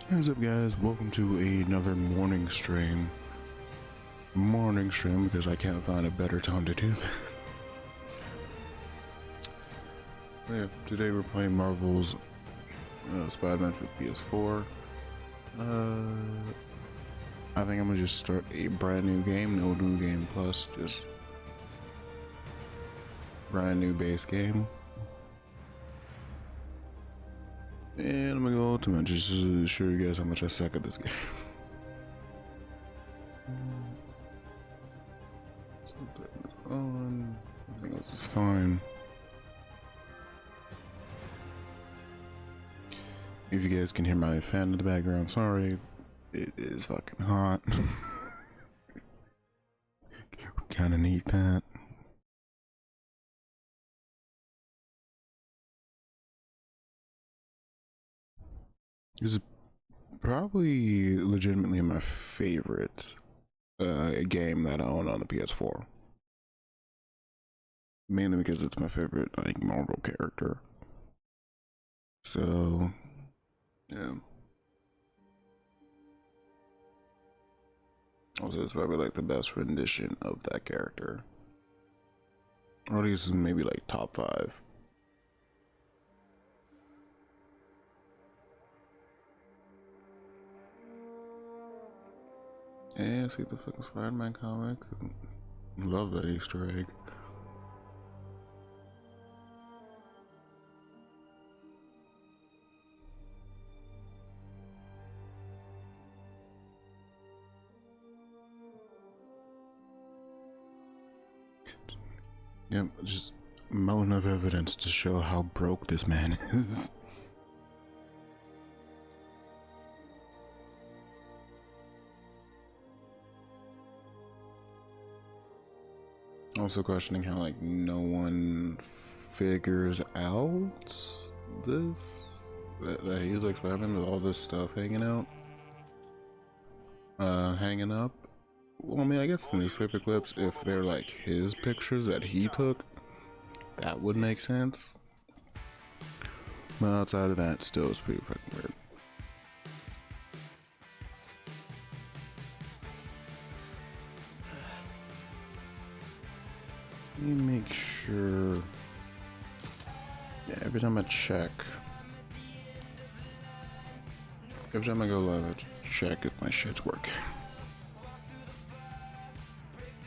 What's up, guys? Welcome to another morning stream. Because I can't find a better time to do this. Yeah, today we're playing Marvel's Spider-Man for PS4. I think I'm gonna just start a brand new game, no new game plus, just brand new base game. And I'm gonna go ultimate just to show you guys how much I suck at this game. Everything else is fine. If you guys can hear my fan in the background, sorry. It is fucking hot. Kinda need that. This is probably legitimately my favorite game that I own on the PS4. Mainly because it's my favorite like Marvel character. So yeah. Also, it's probably like the best rendition of that character. Or at least maybe like top 5. Yeah, see the fucking Spider-Man comic. Love that Easter egg. Yep, just a mountain of evidence to show how broke this man is. Also questioning how like no one figures out this that he's like Spider-Man with all this stuff hanging out, hanging up. Well, I mean, I guess the newspaper clips, if they're like his pictures that he took, that would make sense. But outside of that, still it's pretty fucking weird. Let me make sure. Yeah, every time I check, every time I go live, I check if my shit's working.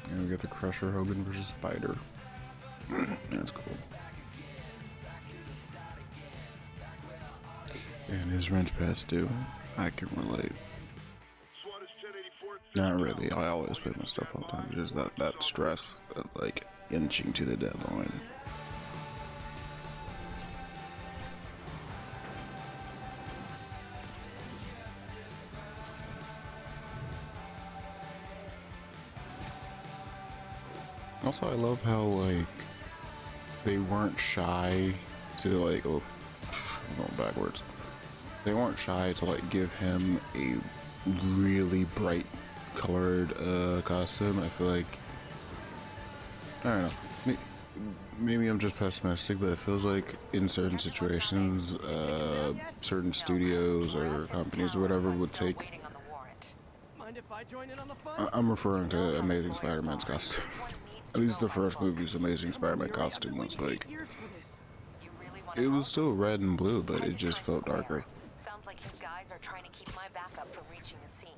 And we got the Crusher Hogan versus Spider. That's cool. And his rent's past due. I can relate. Not really. I always pay my stuff on time. Just that stress of like inching to the deadline. Also, I love how like they weren't shy to like I'm going backwards. They weren't shy to like give him a really bright colored costume. I feel like, I don't know, maybe I'm just pessimistic, but it feels like in certain situations certain studios or companies or whatever would take, I'm referring to Amazing Spider-Man's costume. At least the first movie's Amazing Spider-Man costume was like, it was still red and blue, but it just felt darker. Sounds like his guys are trying to keep my backup from reaching the scene.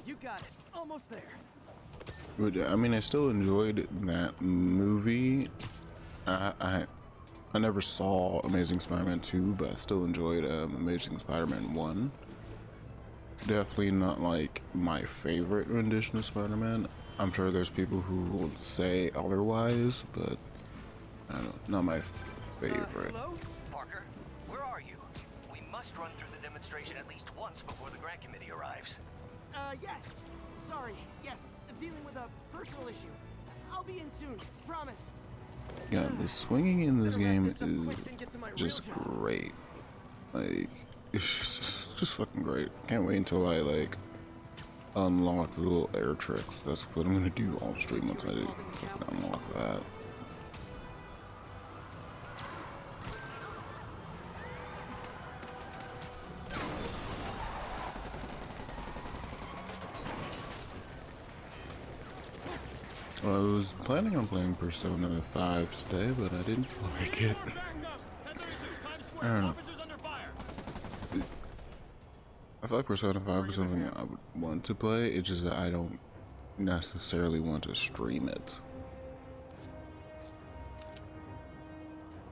You got it. Almost there. But I mean, I still enjoyed that movie. I never saw Amazing Spider-Man 2, but I still enjoyed Amazing Spider-Man 1. Definitely not like my favorite rendition of Spider-Man. I'm sure there's people who will say otherwise, but I don't know, not my favorite. Hello? Parker, where are you? We must run through the demonstration at least once before the grant committee arrives. Yes. Sorry. Yes. I'm dealing with a personal issue. I'll be in soon. Promise. Yeah, the swinging in this game is just great. Like, it's just fucking great. Can't wait until I like unlock the little air tricks. That's what I'm gonna do on stream once I do fucking unlock that. Well, I was planning on playing Persona 5 today, but I didn't feel like it. I don't know. I feel like Persona 5 is something I would want to play, it's just that I don't necessarily want to stream it.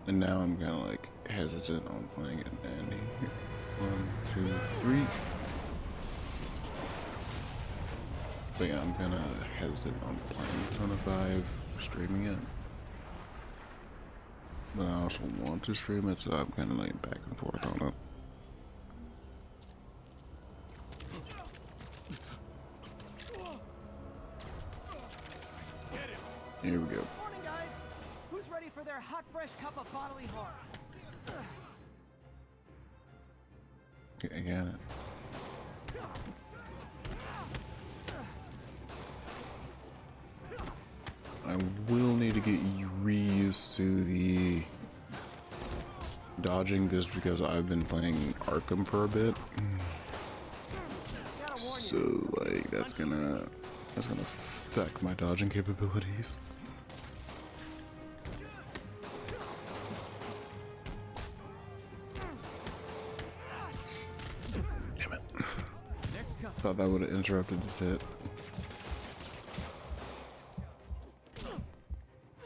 And now I'm kind of like hesitant on playing it. Andy, 1, 2, 3. But yeah, I'm kind of hesitant on playing Persona 5, streaming it. But I also want to stream it, so I'm kind of like back and forth on it. Here we go. Morning, guys. Who's ready for their hot, fresh cup of bodily harm? I got it. I will need to get re-used to the dodging just because I've been playing Arkham for a bit. So like that's gonna affect my dodging capabilities. Damn it. Thought that would have interrupted this hit.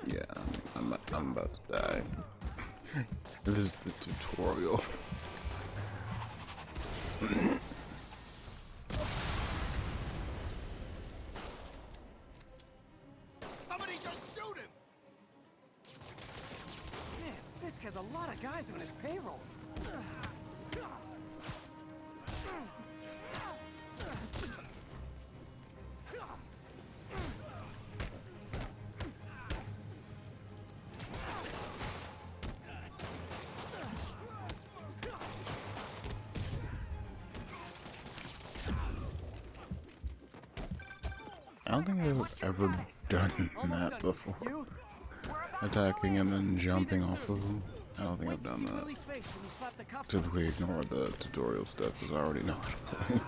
Yeah, I'm about to die. This is the tutorial. Somebody just shoot him! Man, Fisk has a lot of guys on his payroll. I don't think I've ever done that before. Attacking and then jumping off of them. I don't think I've done that. Typically ignore the tutorial stuff because I already know how to play.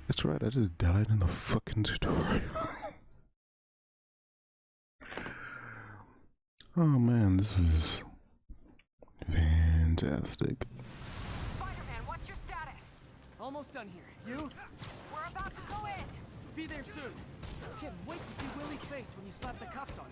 That's right, I just died in the fucking tutorial. Oh man, this is fantastic. Spider-Man, what's your status? Almost done here. You? We're about to go in. Be there soon. Can't wait to see Willie's face when you slap the cuffs on him.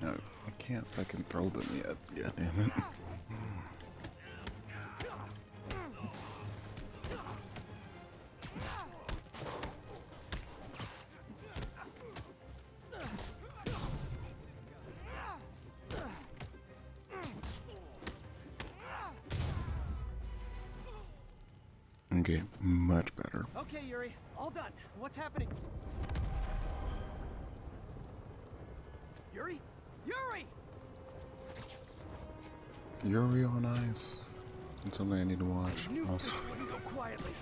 No, I can't fucking throw them yet. Yeah, damn it. Okay, much better. Okay, Yuri. All done. What's happening? Yuri? Yuri! Yuri on Ice. It's something I need to watch. Also. Wouldn't go quietly.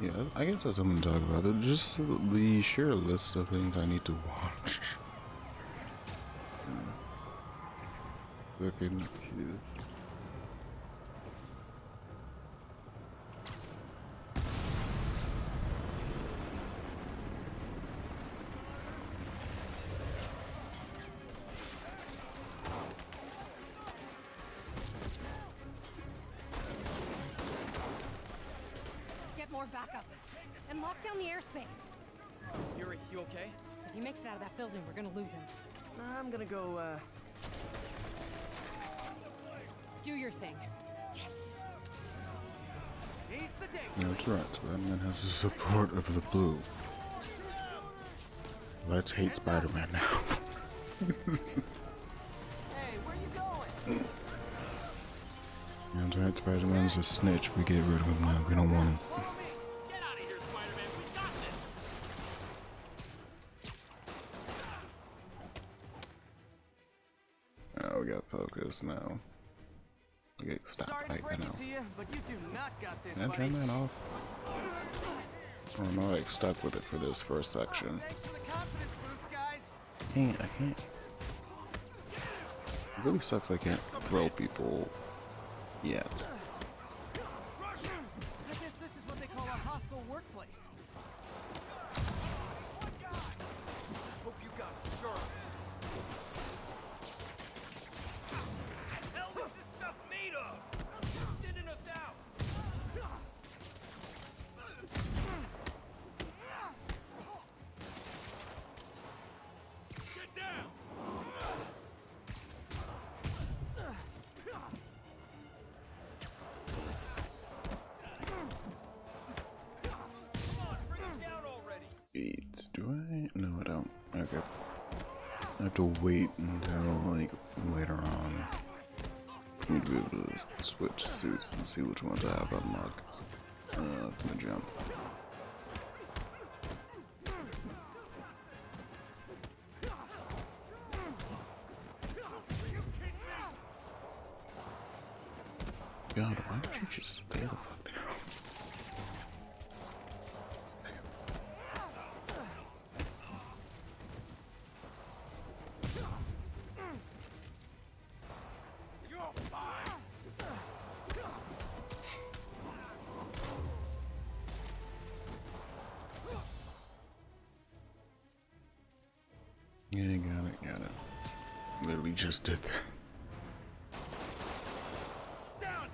Yeah, I guess that's something to talk about. Just the sheer list of things I need to watch. Looking cute. Get more backup. And lock down the airspace. Yuri, you okay? If he makes it out of that building, we're gonna lose him. I'm gonna go, Do your thing. Yes! He's the That's right, Spider-Man has the support of the blue. Let's hate Spider-Man now. Hey, where you going? That's right, Spider-Man's a snitch. We get rid of him now. We don't want him. Follow me. Get out of here, Spider-Man. We got this. Oh, we got focus now. Okay, stop Sorry to right break now. it to you, but you do not got this, Can I buddy. turn that off? Or am I like stuck with it for this first section? Thanks for the confidence boost, guys. I can't. It really sucks I can't throw people yet. I guess this is what they call a hostile workplace. Hope you got it, sure. Hell, what's this stuff made of? Thinning us out. Get down. Come on, bring us down already. Wait, do I? No, I don't. Okay. I have to wait until like later on for me to be able to switch suits and see which ones I have unlocked from the jump. God, why don't you just stay the fuck down? Yeah, got it. Literally just did that.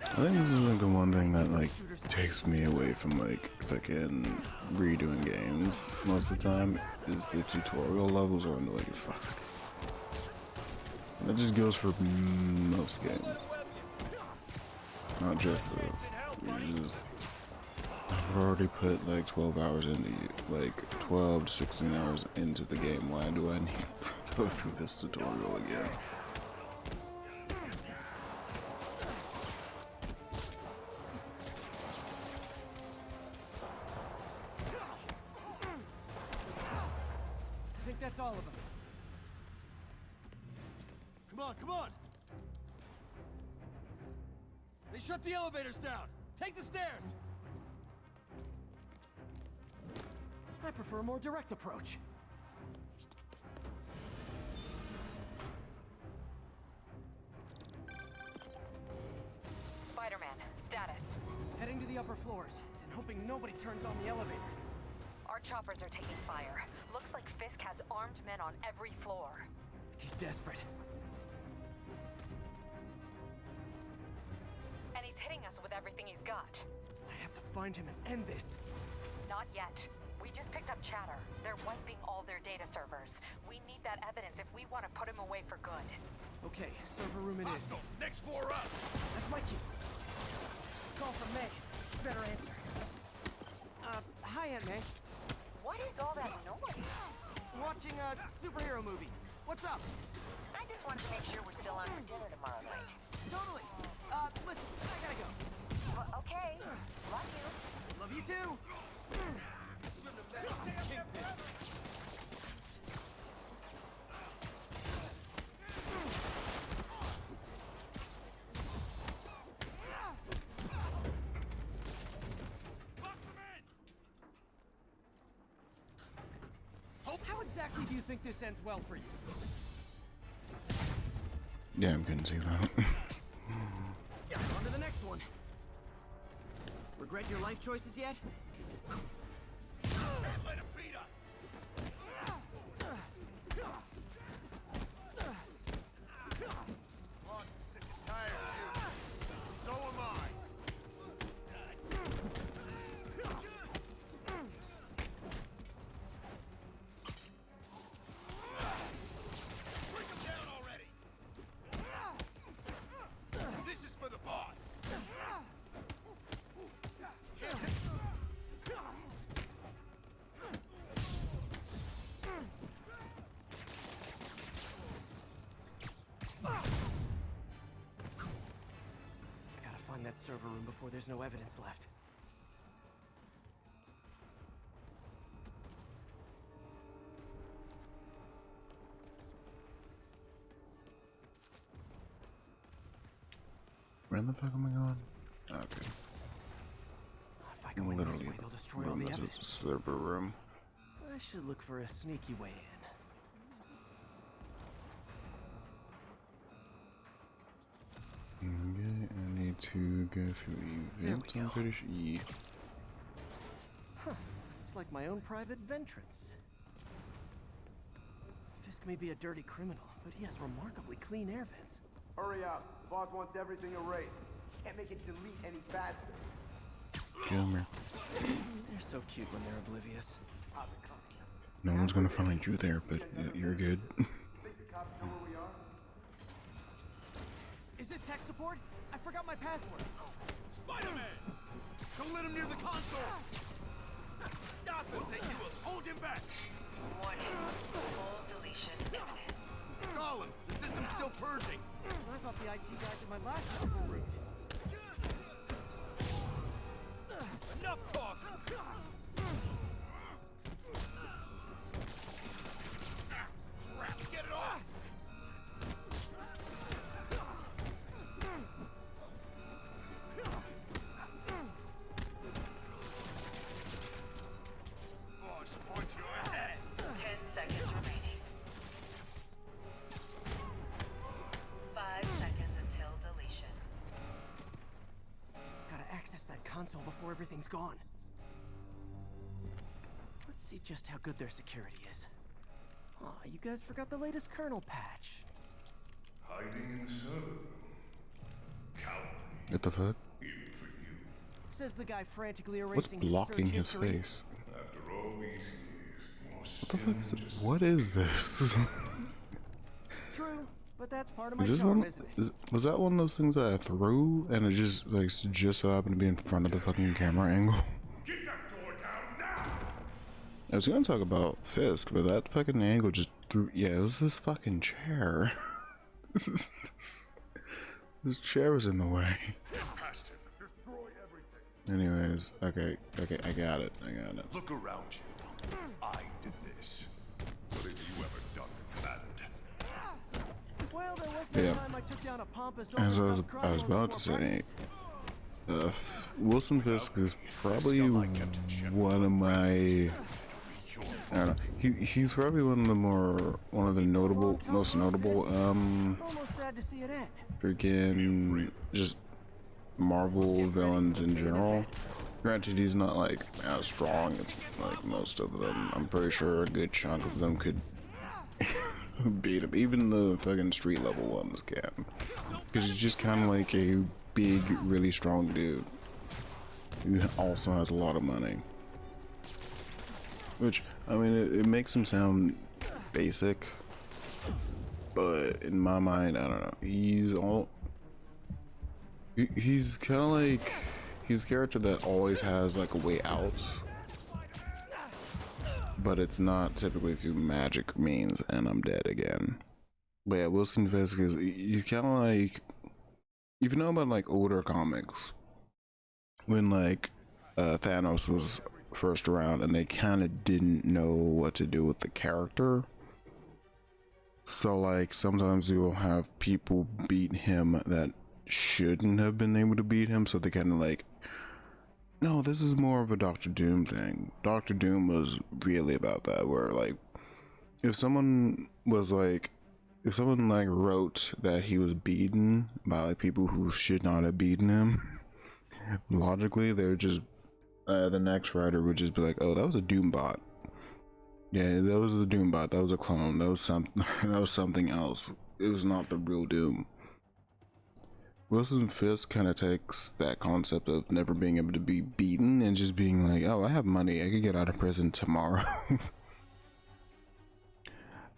I think this is like the one thing that like takes me away from like fucking redoing games most of the time is the tutorial levels are annoying as fuck. That just goes for most games. Not just this. I've already put like 12 hours into like 12 to 16 hours into the game. Why do I need to go through this tutorial again? I think that's all of them. Come on! They shut the elevators down! Take the stairs! I prefer a more direct approach. Spider-Man, status. Heading to the upper floors, and hoping nobody turns on the elevators. Our choppers are taking fire. Looks like Fisk has armed men on every floor. He's desperate. And he's hitting us with everything he's got. I have to find him and end this. Not yet. We just picked up chatter. They're wiping all their data servers. We need that evidence if we want to put him away for good. Okay, server room it is. Next floor up. That's my cue. Call from May. Better answer. Hi, Aunt May. What is all that noise? Watching a superhero movie. What's up? I just wanted to make sure we're still on for dinner tomorrow night. Totally. Listen, I gotta go. Well, okay. Love you. Love you too. How exactly do you think this ends well for you? Yeah, I'm couldn't see that. Yeah, on to the next one. Regret your life choices yet? Let him beat us. I'm sick and tired of you. So am I. Break him down already. This is for the boss. server room before there's no evidence left. Where the fuck am I going? Okay. If I go in this Literally, way, they'll destroy all room the is a evidence. server room. I should look for a sneaky way in. Okay, I need to go through events. I'm pretty sure. Yeah. Huh. It's like my own private ventrance. Fisk may be a dirty criminal, but he has remarkably clean air vents. Hurry up. Boss wants everything erased. Can't make it delete any faster. Gilmer. They're so cute when they're oblivious. No one's gonna find you there, but you're good. Think the cops know where we are? Is this tech support? I forgot my password. Spider-Man! Don't let him near the console! Stop him! They kill us! Hold him back! Warning. Full deletion imminent. Stall him! The system's still purging! I thought the IT guys at my laptop were rude. Enough talk! Get it off! Boss, point your head! 10 seconds remaining. 5 seconds until deletion. Gotta access that console before everything's gone. Let's see just how good their security is. Aw, you guys forgot the latest kernel patch. Hiding in the server. Coward. What the fuck? Even for you. Says the guy frantically What's erasing blocking his his search history. face? After all these years, you're What the fuck is it? just What is this? True, but that's part of my Is this charm, one? isn't it? Was that one of those things that I threw and it just so happened to be in front of the fucking camera angle? get that door down now! I was gonna talk about Fisk, but that fucking angle just threw. Yeah, it was this fucking chair. This chair was in the way. Past him. Destroy everything. Anyways, okay, I got it. Look around you. I did this. What have you ever done, Command? Well, there was that Yeah. time I took down a pompous As I was overstuffed criminal about to before say, breakfast. Wilson Fisk is probably one of my. I don't know. He's probably one of the most notable Almost sad to see it end. freaking just Marvel villains in general. Granted, he's not like as strong as like most of them. I'm pretty sure a good chunk of them could beat him. Even the fucking street level ones can, because he's just kind of like a big, really strong dude who also has a lot of money. Which, I mean, it makes him sound basic, but in my mind, I don't know. He's kind of like, he's a character that always has like a way out, but it's not typically through magic means, and I'm dead again. But yeah, Wilson Fisk he's kind of like, if you know about like older comics, when like Thanos was first around and they kind of didn't know what to do with the character, so like sometimes you will have people beat him that shouldn't have been able to beat him, so they kind of like, no, this is more of a Doctor Doom thing. Doctor Doom was really about that, where like if someone wrote that he was beaten by like people who should not have beaten him, logically they would just the next writer would just be like, oh, that was a Doom bot. Yeah, that was the Doom bot. That was a clone. That was something else. It was not the real Doom. Wilson Fisk kind of takes that concept of never being able to be beaten and just being like, oh, I have money. I could get out of prison tomorrow.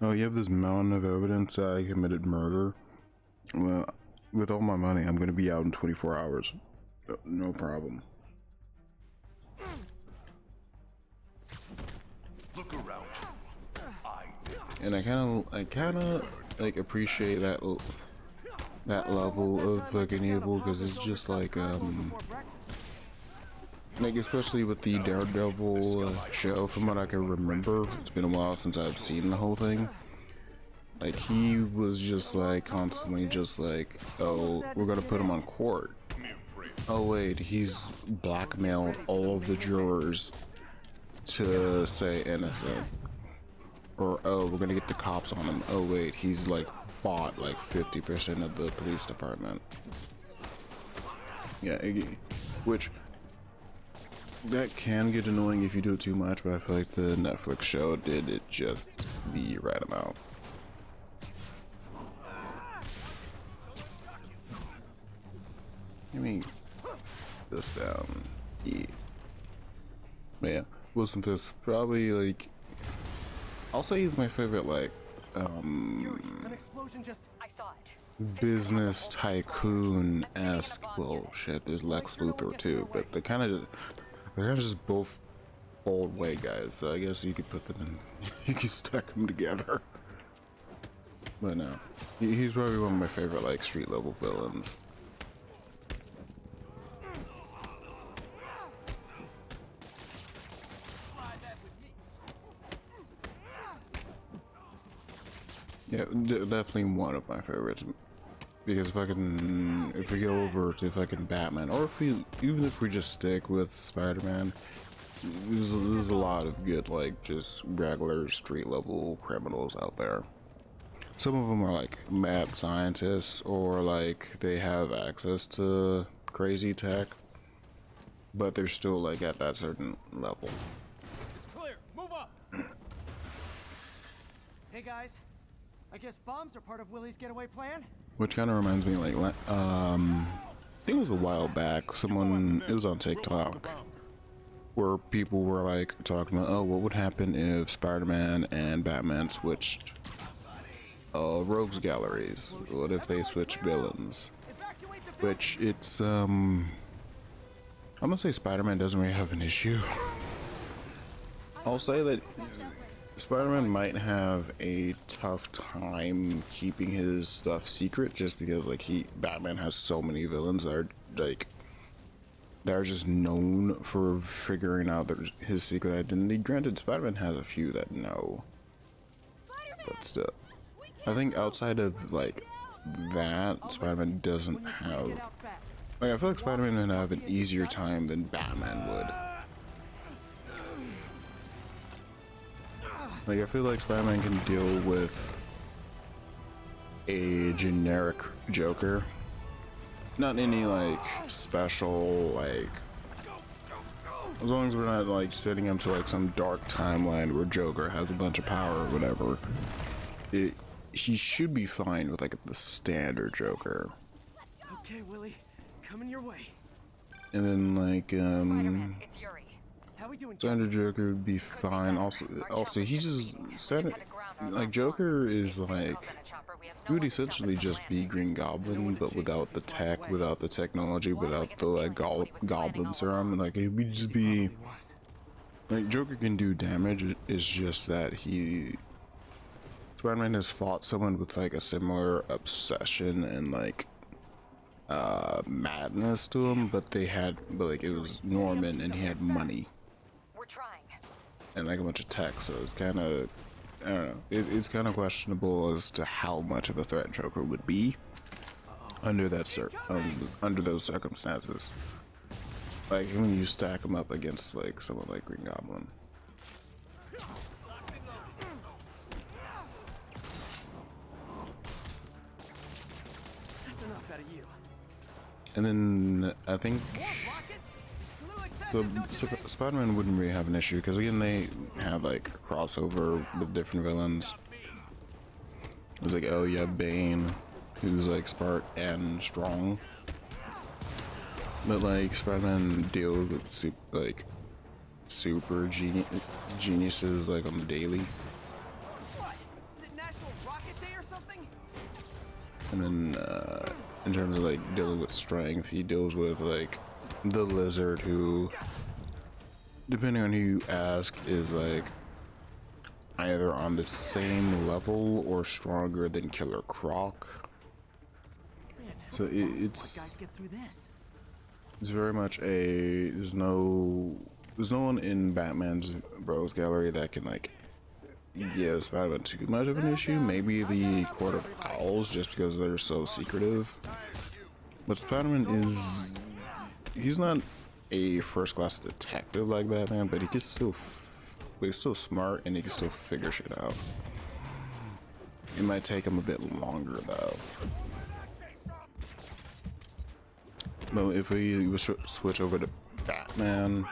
Oh, you have this mountain of evidence that I committed murder? Well, with all my money, I'm going to be out in 24 hours. No problem. Look around you. I did this. And I kind of like appreciate that that level of fucking evil, because it's just like especially with the Daredevil show, from what I can remember, it's been a while since I've seen the whole thing. Like, he was just like constantly just like, oh, we're gonna put him on court. Oh wait, he's blackmailed all of the jurors to say innocent. Or, oh, we're gonna get the cops on him. Oh wait, he's like bought like 50% of the police department. Yeah, which that can get annoying if you do it too much, but I feel like the Netflix show did it just the right amount. Let me this down. Yeah. But yeah, Wilson Fisk probably like. I'll say he's my favorite like An explosion just... I saw it. business tycoon-esque. Well, shit, there's Lex Luthor too, but they're kind of just both old white guys. So I guess you could put them in. You could stack them together. But no, he's probably one of my favorite like street level villains. Yeah, definitely one of my favorites. Because if we go over to fucking Batman, or even if we just stick with Spider-Man, there's a lot of good like just regular street level criminals out there. Some of them are like mad scientists, or like they have access to crazy tech, but they're still like at that certain level. Clear. Move up. Hey guys, I guess bombs are part of Willie's getaway plan? Which kind of reminds me, like, I think it was a while back, it was on TikTok, where people were like talking about, oh, what would happen if Spider-Man and Batman switched rogues galleries? What if they switched villains? Which it's, I'm gonna say Spider-Man doesn't really have an issue. I'll say that Spider-Man might have a tough time keeping his stuff secret, just because like Batman has so many villains that are like just known for figuring out his secret identity. Granted, Spider-Man has a few that know, but still, I think outside of like that, Spider-Man doesn't have. Like, I feel like Spider-Man would have an easier time than Batman would. Like, I feel like Spider-Man can deal with a generic Joker. Not any, like, special, like... As long as we're not, like, setting him to, like, some dark timeline where Joker has a bunch of power or whatever. He should be fine with, like, the standard Joker. Okay, Willie, coming your way. And then, like, Spider-Man, it's Yuri. How we doing? standard Joker would be fine. Also, he's just standard. Like, Joker is like, he would essentially just be Green Goblin, but without the tech, without the technology, without the like goblin serum. Like, it would just be like Joker can do damage. It's just that Spider-Man has fought someone with like a similar obsession and like madness to him, but like it was Norman and he had money. Trying. And like a bunch of tech, so it's kind of, I don't know, it's kind of questionable as to how much of a threat Joker would be under under those circumstances. Like when you stack him up against like someone like Green Goblin. That's enough out of you. And then I think. So Spider-Man wouldn't really have an issue, because again they have like a crossover with different villains. It's like, oh yeah, Bane, who's like smart and strong, but like Spider-Man deals with super geniuses like on the daily. What? Is it National Rocket Day or something? And then in terms of like dealing with strength, he deals with like the Lizard, who, depending on who you ask, is like either on the same level or stronger than Killer Croc. So it's Guys, get through this. it's very much a there's no one in Batman's Bros Gallery that can like give Spider-Man too much of an issue. Maybe the Court of Owls, just because they're so secretive. But Spider-Man is he's not a first-class detective like Batman, but he can still but he's still smart and he can still figure shit out. It might take him a bit longer though. But if we switch over to Batman,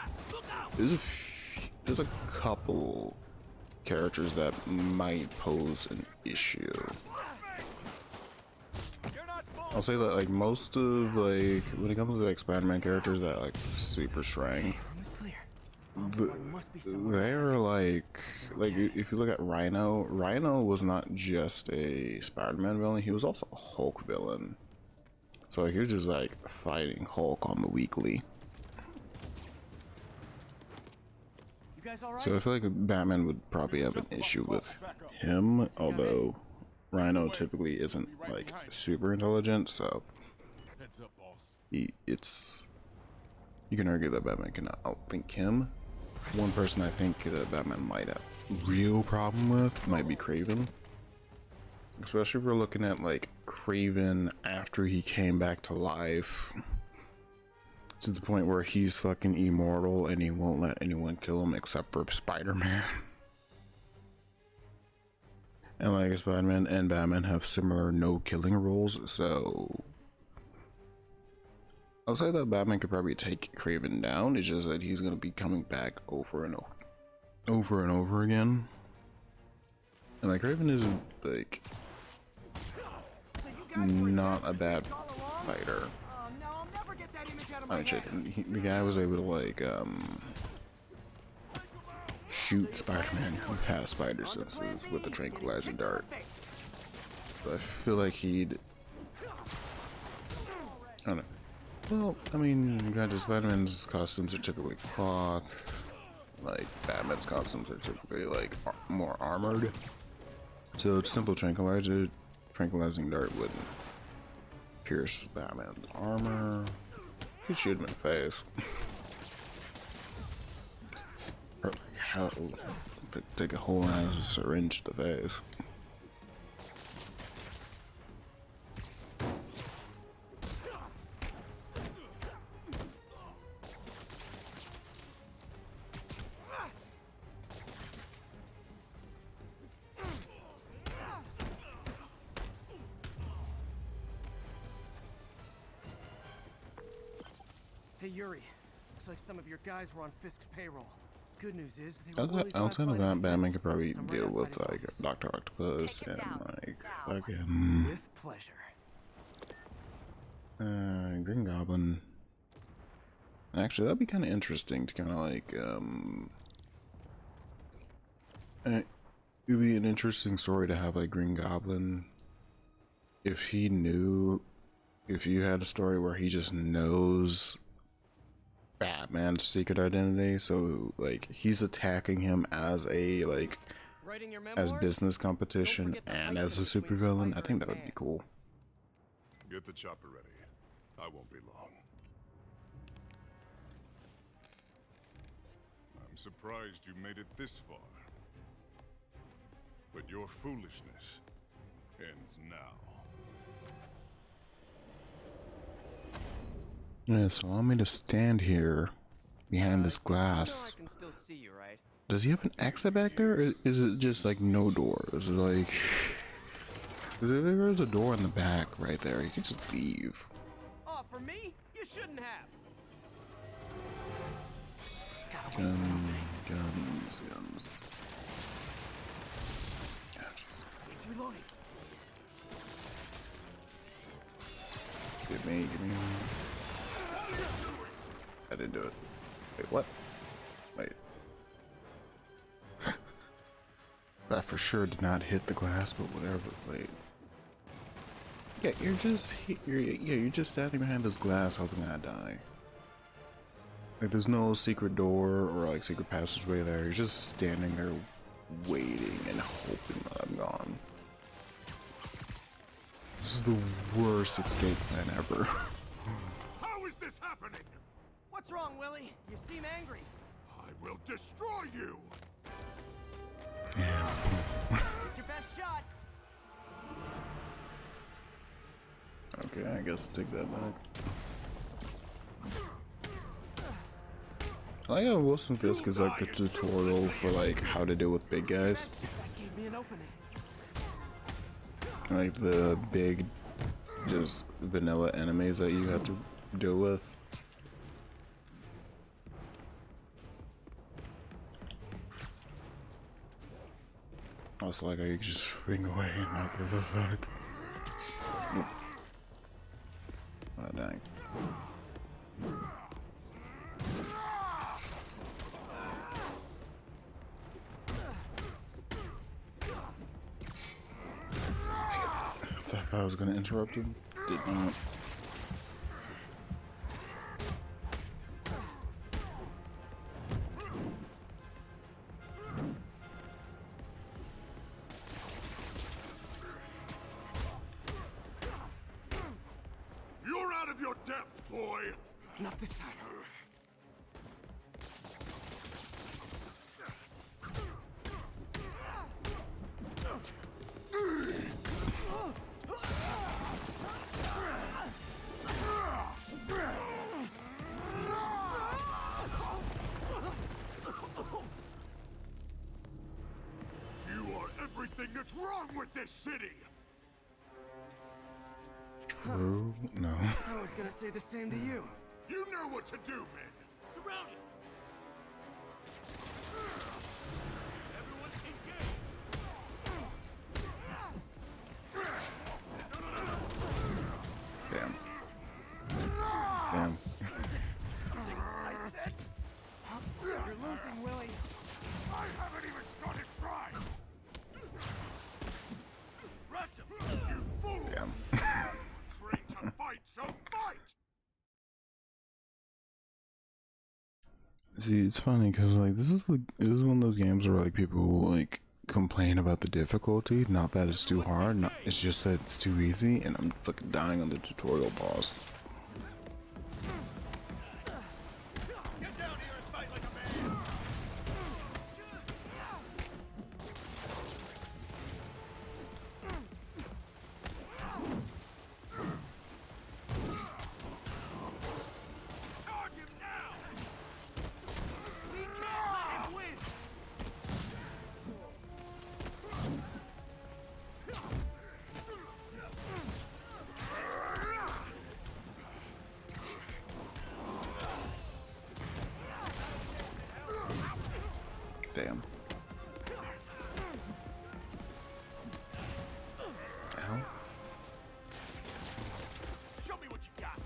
there's a couple characters that might pose an issue. I'll say that like most of like when it comes to like Spider-Man characters that like super strength, they're like if you look at Rhino was not just a Spider-Man villain, he was also a Hulk villain. So like, he was just like fighting Hulk on the weekly. You guys all right? So I feel like Batman would probably have an issue with him, although Rhino typically isn't like super intelligent, so it's you can argue that Batman can outthink him. One person I think that Batman might have a real problem with might be Craven. Especially if we're looking at like Craven after he came back to life to the point where he's fucking immortal and he won't let anyone kill him except for Spider-Man. And like Spider-Man and Batman have similar no killing rules, so I'll say that Batman could probably take Craven down. It's just that he's gonna be coming back over and over again. And like Craven is like not a bad fighter. The guy was able to like shoot Spider-Man who has spider senses with the tranquilizer dart. But I feel like he'd I don't know. Well, I mean, granted, Spider-Man's costumes are typically cloth. Like Batman's costumes are typically like more armored. So simple tranquilizing dart wouldn't pierce Batman's armor. You could shoot him in the face. Or like hell, take a whole ass syringe to the face. Hey Yuri, looks like some of your guys were on Fisk's payroll. Good news is they were Outside of that, Batman could probably deal with like Dr. Octopus and like fucking with pleasure. Green Goblin. Actually, that'd be kind of interesting to kind of like it would be an interesting story to have like Green Goblin if he knew, if you had a story where he just knows Batman's secret identity, so like he's attacking him as a like as business competition and as a supervillain. I think that would be cool. Get the chopper ready. I won't be long. I'm surprised you made it this far. But your foolishness ends now. Yeah, so allow me to stand here behind this glass. I can still see you, right? Does he have an exit back there, or is it just like no door? Is it like, because if there is a door in the back right there, you can just leave. Oh, for me? You shouldn't have. Guns. Yeah, just Reloading. give me. I didn't do it. Wait, what? Wait. That for sure did not hit the glass, but whatever. Wait. Yeah, you're just standing behind this glass hoping I die. Like there's no secret door or like secret passageway there. You're just standing there waiting and hoping that I'm gone. This is the worst escape plan ever. How is this happening? What's wrong, Willie? You seem angry. I will destroy you! Yeah. Take your best shot. Okay, I guess I'll take that back. I like how Wilson Fisk is like the tutorial for like how to deal with big guys. That gave me an opening. Like the big, just vanilla enemies that you have to deal with. Also, like, I just swing away and not give a fuck. Oh, dang. I thought I was gonna interrupt him. Did not. You're out of your depth, boy! Not this time. You are everything that's wrong with this city! True? No. I was gonna say the same to you. You know what to do, men! Surround it! Everyone engage! Damn. Damn. I said You're losing, Willie. I haven't even started trying! Rush him! You fool! Damn. Trained to fight, so fight! See, it's funny because like this is one of those games where like people like complain about the difficulty, not that it's too hard, not, it's just that it's too easy, and I'm fucking dying on the tutorial boss. Get down here and fight like a man! Charge him now! We can't let him win! Damn. Ow. Show me what you got!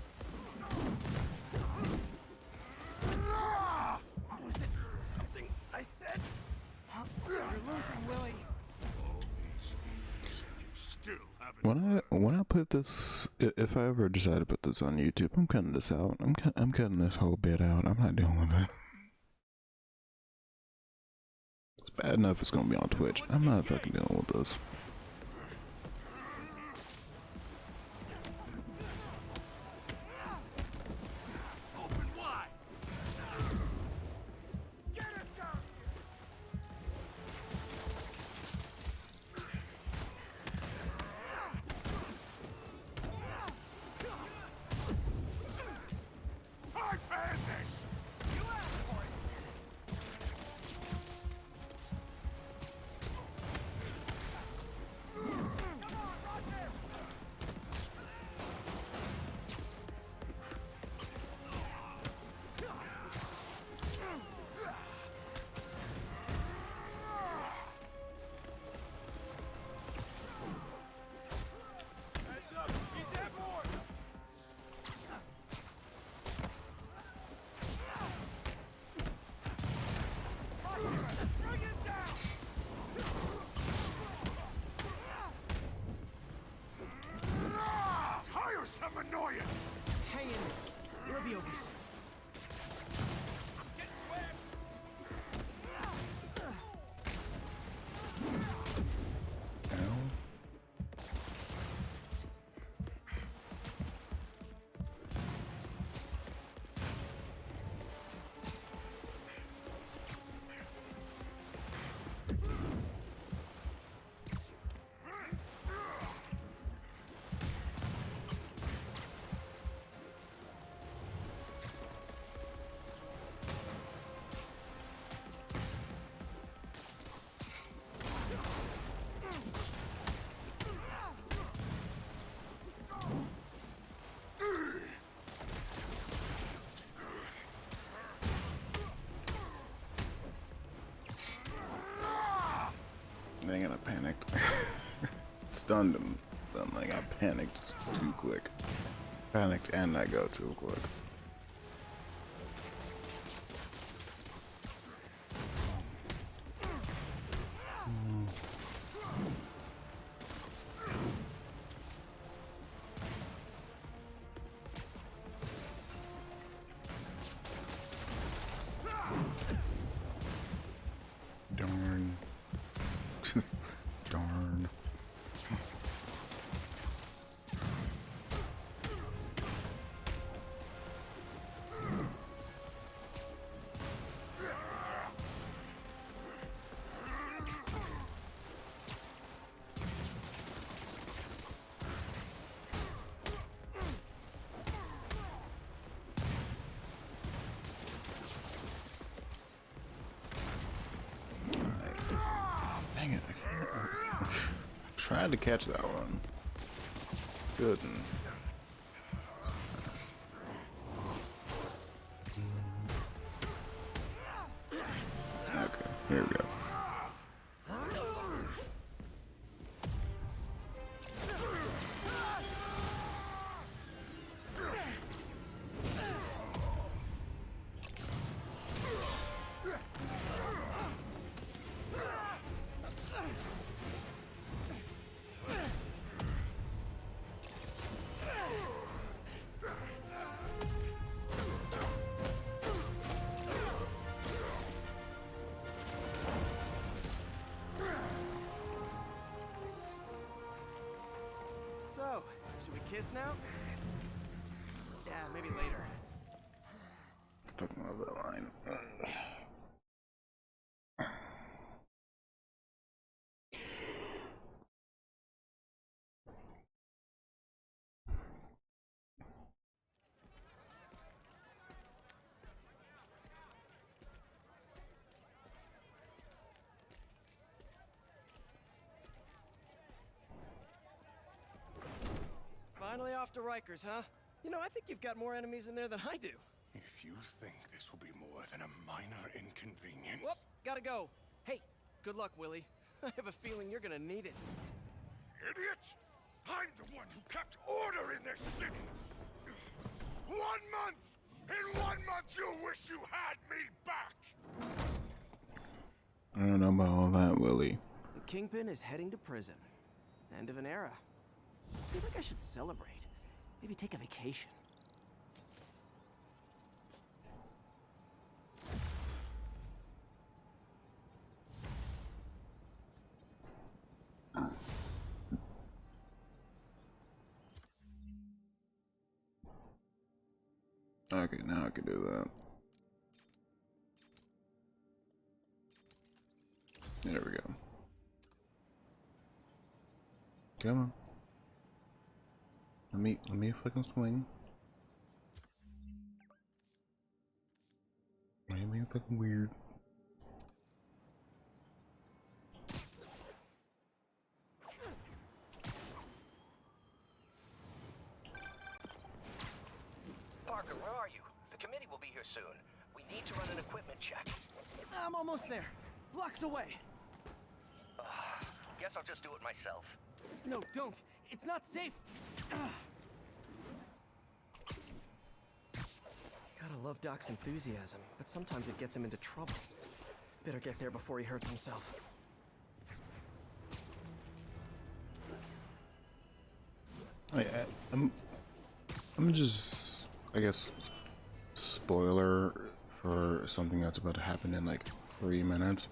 Was it something I said? You're losing, Willie. All these years, you still haven't... When I put this, if I ever decide to put this on YouTube, I'm cutting this out. I'm cutting this whole bit out. I'm not dealing with it. It's bad enough it's gonna be on Twitch. I'm not fucking dealing with this. Open wide! Get it down here! I banned this! You asked for it! Dang it, I panicked. Stunned him. Then like I panicked too quick. Panicked and I go too quick. Darn. Darn. Dang it, I can't. Tried to catch that one. Couldn't. Okay, here we go. So, should we kiss now? Yeah, maybe later. Fucking love that line. Finally off to Rikers, huh? You know, I think you've got more enemies in there than I do. If you think this will be more than a minor inconvenience... Whoop, gotta go. Hey, good luck, Willie. I have a feeling you're gonna need it. Idiot! I'm the one who kept order in this city! 1 month! In 1 month you'll wish you had me back! I don't know about all that, Willie. The Kingpin is heading to prison. End of an era. I feel like I should celebrate. Maybe take a vacation. Okay, now I can do that. There we go. Come on. Let me fucking swing. Why are you being fucking weird? Parker, where are you? The committee will be here soon. We need to run an equipment check. I'm almost there. Blocks away. Guess I'll just do it myself. No, don't. It's not safe. Gotta love Doc's enthusiasm, but sometimes it gets him into trouble. Better get there before he hurts himself. I'm just, I guess, spoiler for something that's about to happen in like 3 minutes.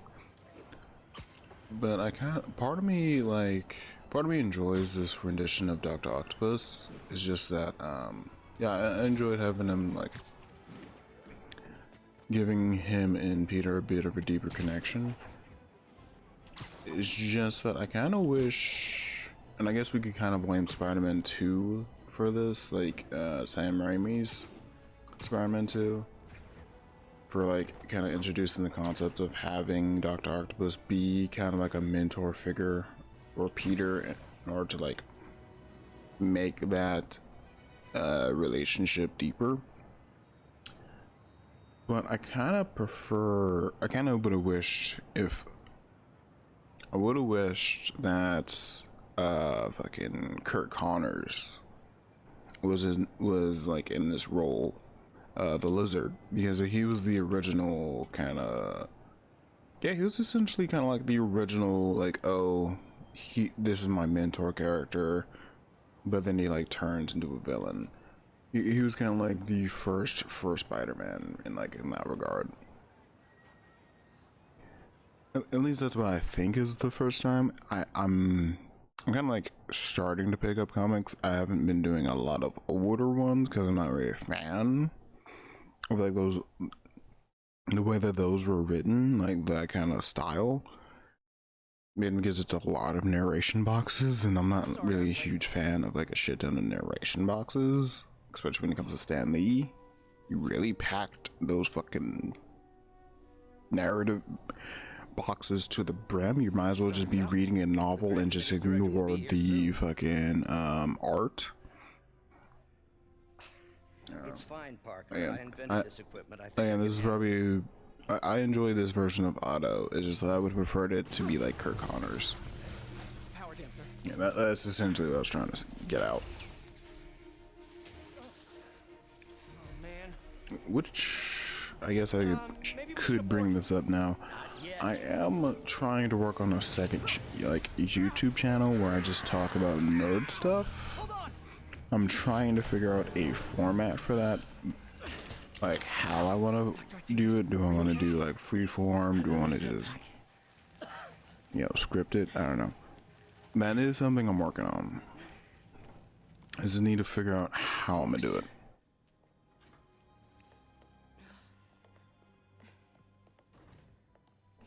But I part of me enjoys this rendition of Dr. Octopus. It's just that, yeah, I enjoyed having him, like, giving him and Peter a bit of a deeper connection. It's just that I kind of wish, and I guess we could kind of blame Spider-Man 2 for this, like, Sam Raimi's Spider-Man 2. For like kind of introducing the concept of having Dr. Octopus be kind of like a mentor figure for Peter in order to like make that relationship deeper. But I kind of would have wished if I would have wished that fucking Kurt Connors was like in this role, the Lizard, because he was the original kind of, yeah, he was essentially kind of like the original, like, oh, this is my mentor character, but then he like turns into a villain. He was kind of like the first Spider-Man in that regard. At least that's what I think is the first time. I'm kind of like starting to pick up comics. I haven't been doing a lot of older ones because I'm not really a fan of like those, the way that those were written, like that kind of style. Because it's a lot of narration boxes, and I'm not really a huge fan of like a shit ton of narration boxes, especially when it comes to Stan Lee. You really packed those fucking narrative boxes to the brim. You might as well just be reading a novel and just ignore the fucking art. It's fine, Parker. Man, I invented this equipment. I think and this is probably, I enjoy this version of Otto. It's just that I would have preferred it to be like Kurt Connors. Power dampener. Yeah, that's essentially what I was trying to get out. Oh man. Which I guess I could bring this up now. I am trying to work on a second YouTube channel where I just talk about nerd stuff. I'm trying to figure out a format for that, like how I want to do it. Do I want to do like freeform? Do I want to just, script it? I don't know. That is something I'm working on. I just need to figure out how I'm gonna do it.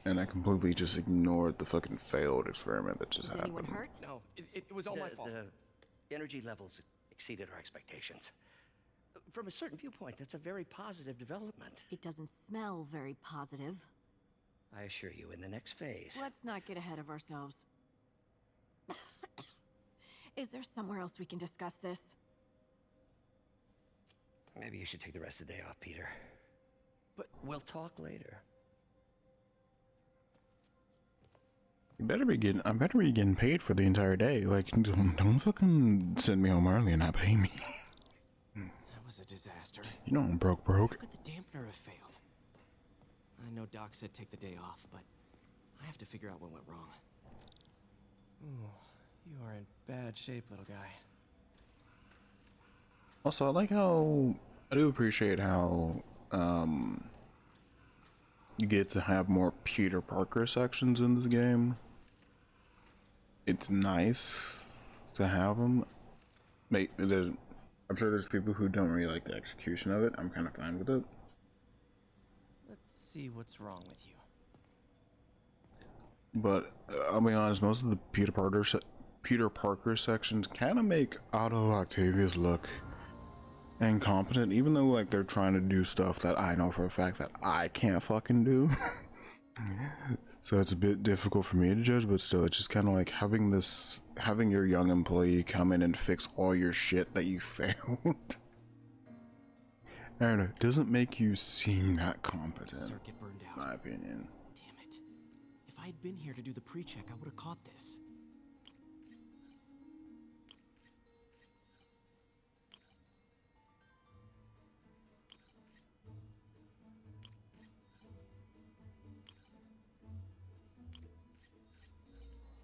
And I completely just ignored the fucking failed experiment that just happened. Anyone hurt? No, it was all my fault. The energy levels exceeded our expectations. From a certain viewpoint, that's a very positive development. It doesn't smell very positive. I assure you, in the next phase. Let's not get ahead of ourselves. Is there somewhere else we can discuss this? Maybe you should take the rest of the day off, Peter. But we'll talk later. I better be getting paid for the entire day. Like, don't fucking send me home early and not pay me. That was a disaster. You know I'm broke. How could the dampener have failed? I know Doc said take the day off, but I have to figure out what went wrong. Ooh, you are in bad shape, little guy. Also, I do appreciate how you get to have more Peter Parker sections in this game. It's nice to have them. I'm sure there's people who don't really like the execution of it. I'm kind of fine with it. Let's see what's wrong with you. But I'll be honest, most of the Peter Parker sections kind of make Otto Octavius look incompetent, even though like they're trying to do stuff that I know for a fact that I can't fucking do. So it's a bit difficult for me to judge, but still, it's just kind of like having your young employee come in and fix all your shit that you failed. I don't know, it doesn't make you seem that competent, Circuit burned out. in my opinion. Damn it. If I had been here to do the pre-check, I would have caught this.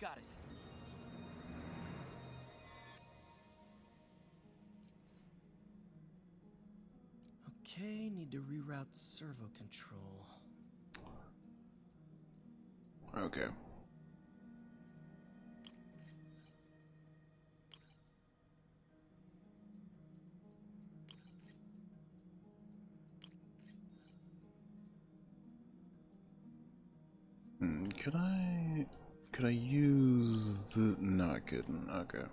Got it. Okay, need to reroute servo control. Okay. Could I use the, no I couldn't, okay.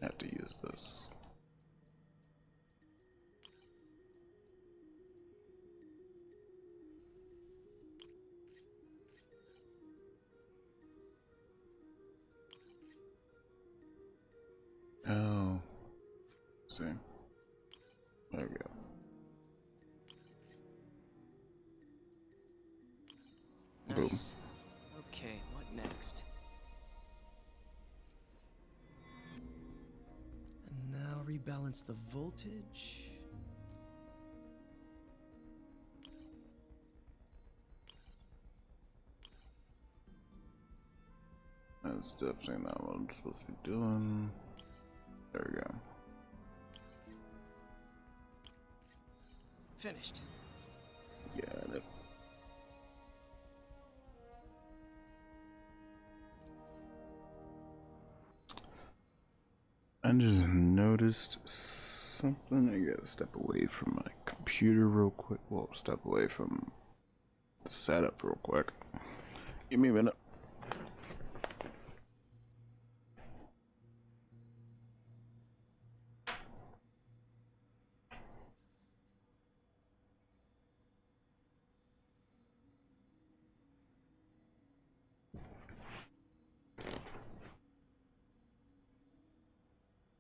I have to use this. Oh, see, there we go. Boom. Nice. Okay, what next? balance the voltage. That's definitely not what I'm supposed to be doing. There we go. Finished. Got it. I just noticed something. I gotta step away from my computer real quick. Well, step away from the setup real quick. Give me a minute.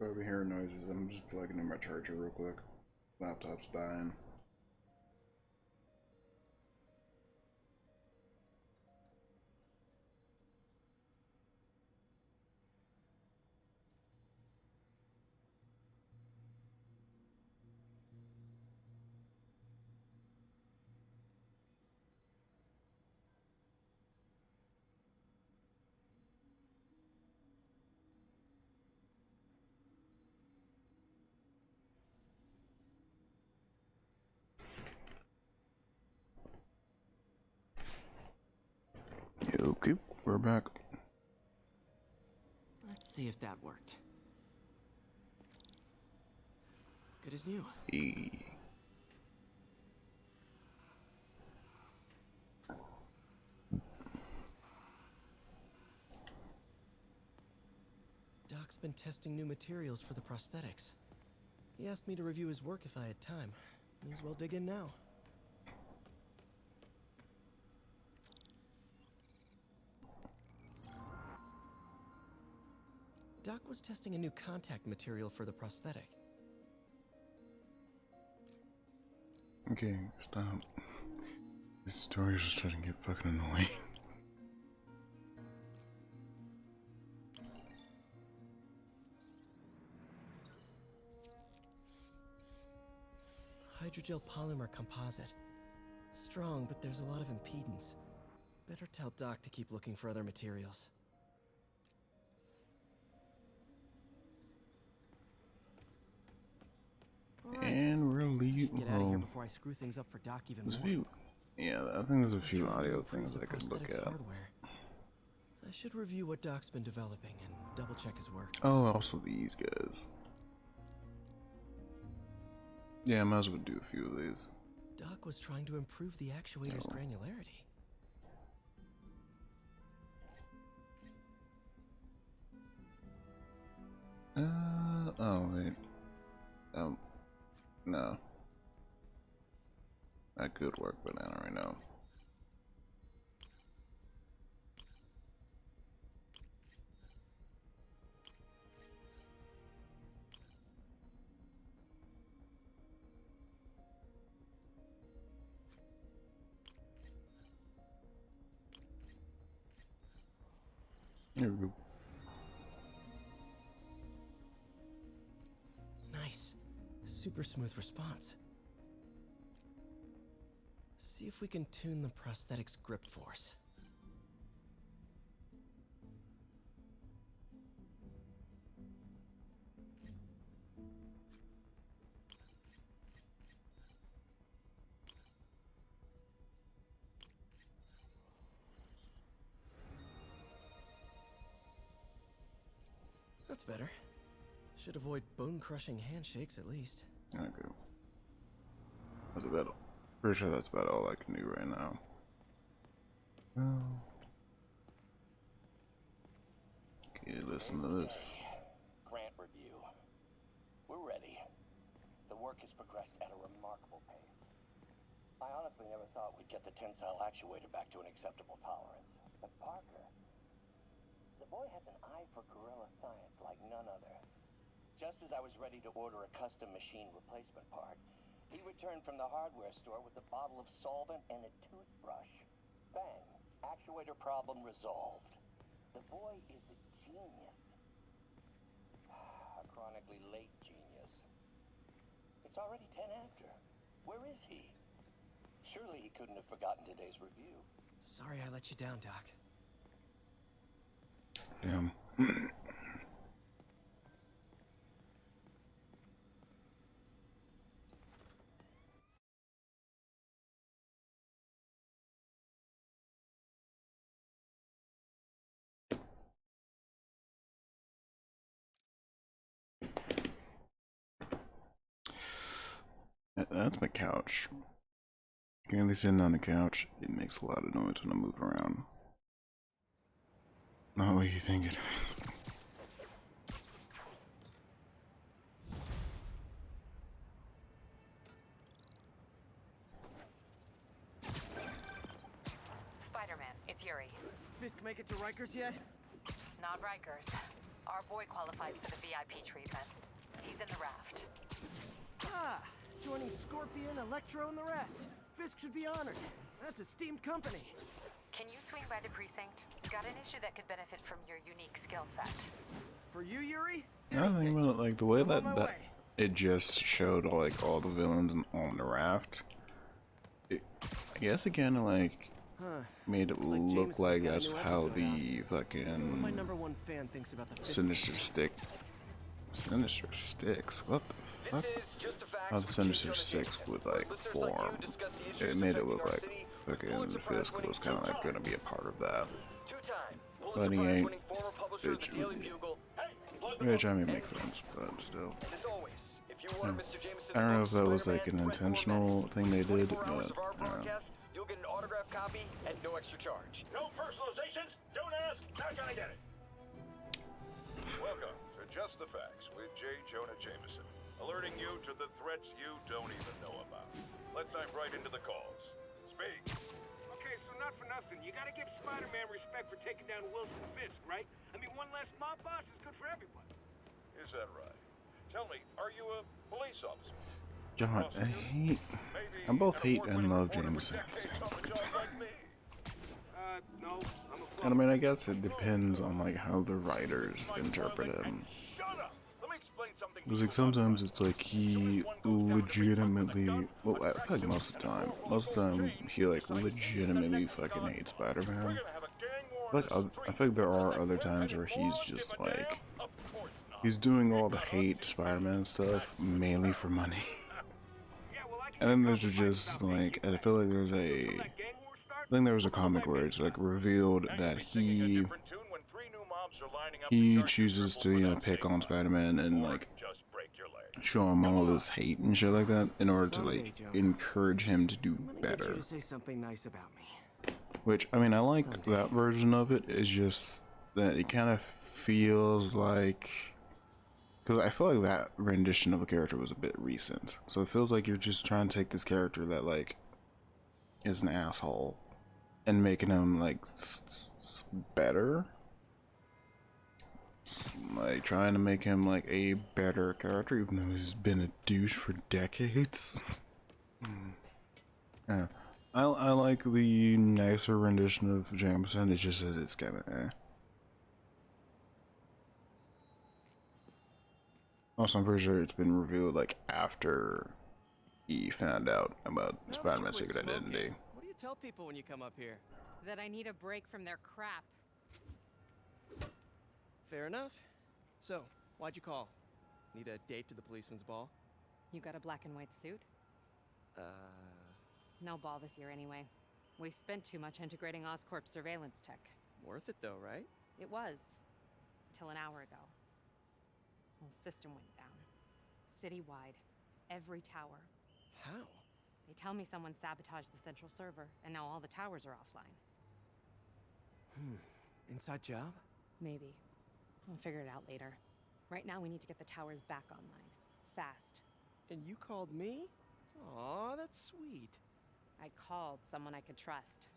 Over hearing noises, I'm just plugging in my charger real quick. Laptop's dying. Okay, we're back. Let's see if that worked. Good as new. Doc's been testing new materials for the prosthetics. He asked me to review his work if I had time. May as well dig in now. Doc was testing a new contact material for the prosthetic. Okay, stop. This story is just starting to get fucking annoying. Hydrogel polymer composite. Strong, but there's a lot of impedance. Better tell Doc to keep looking for other materials. And we're leaving. Get out of here before I screw things up for Doc even more. Yeah, I think there's a few audio things I could look Prosthetics at. hardware. I should review what Doc's been developing and double check his work. Oh, also these guys. Yeah, I might as well do a few of these. Doc was trying to improve the actuator's granularity. Oh wait. No. That could work, but I don't really know. Here we go. Nice. Super smooth response. See if we can tune the prosthetic's grip force. That's better. Should avoid bone-crushing handshakes at least. Okay. That's about. Pretty sure that's about all I can do right now. Okay, listen to this. Grant review. We're ready. The work has progressed at a remarkable pace. I honestly never thought we'd get the tensile actuator back to an acceptable tolerance. But Parker, the boy has an eye for guerrilla science like none other. Just as I was ready to order a custom machine replacement part, he returned from the hardware store with a bottle of solvent and a toothbrush. Bang! Actuator problem resolved. The boy is a genius. A chronically late genius. It's already 10 after. Where is he? Surely he couldn't have forgotten today's review. Sorry I let you down, Doc. Damn. That's my couch. Currently sitting on the couch. It makes a lot of noise when I move around. Not what you think it is. Spider-Man, it's Yuri. Fisk make it to Rikers yet? Not Rikers. Our boy qualifies for the VIP treatment. He's in the raft. Ah, joining Scorpion, Electro, and the rest. Fisk should be honored. That's a steamed company. Can you swing by the precinct? Got an issue that could benefit from your unique skill set. For you, Yuri? I think about it, like the way I'm on that, my that way. it just showed like all the villains on the raft. I guess it kind of like made it Looks like look Jameson's like got a that's new how episode the What my fucking number one fan thinks about the Fisk Sinister Sticks. What the fuck? How the Sinister Six would like form. It made it look like fucking Fisk was kind of like gonna be a part of that. But he ain't. Which I mean makes sense, but still. I don't know if that was like an intentional thing they did, but I don't know. You'll get an autographed copy at no extra charge. No personalizations. Don't ask. Not gonna get it. Welcome to Just the Facts with J. Jonah Jameson, alerting you to the threats you don't even know about. Let's dive right into the calls. Speak. Okay, so not for nothing. You gotta give Spider-Man respect for taking down Wilson Fisk, right? I mean, one less mob boss is good for everyone. Is that right? Tell me, are you a police officer? God, I both hate and love Jameson. No, I'm a And I mean, I guess it depends on like how the writers interpret him. Shut up! Let me explain something. Because like sometimes it's like he legitimately, well, I feel like most of the time he like legitimately fucking hates Spider-Man. Like I feel like there are other times where he's just like he's doing all the hate Spider-Man stuff mainly for money. And then there's just like I feel like I think there was a comic where it's like revealed that he chooses to, you know, pick on Spider-Man and like show him all this hate and shit like that in order to like encourage him to do better. Say something nice about me. Which I mean, I like that version of it. It's just that it kind of feels like, because I feel like that rendition of the character was a bit recent, so it feels like you're just trying to take this character that like is an asshole and making him like better, like trying to make him like a better character, even though he's been a douche for decades. Yeah, I like the nicer rendition of Jameson. It's just that it's kind of Also, I'm pretty sure it's been revealed like after he found out about Spider-Man's secret identity. What do you tell people when you come up here? That I need a break from their crap. Fair enough. So, why'd you call? Need a date to the policeman's ball? You got a black and white suit? No ball this year anyway. We spent too much integrating Oscorp surveillance tech. Worth it though, right? It was. Till an hour ago. The system went down. Citywide. Every tower. How? They tell me someone sabotaged the central server, and now all the towers are offline. Inside job? Maybe. I'll figure it out later. Right now, we need to get the towers back online. Fast. And you called me? Aw, that's sweet. I called someone I could trust.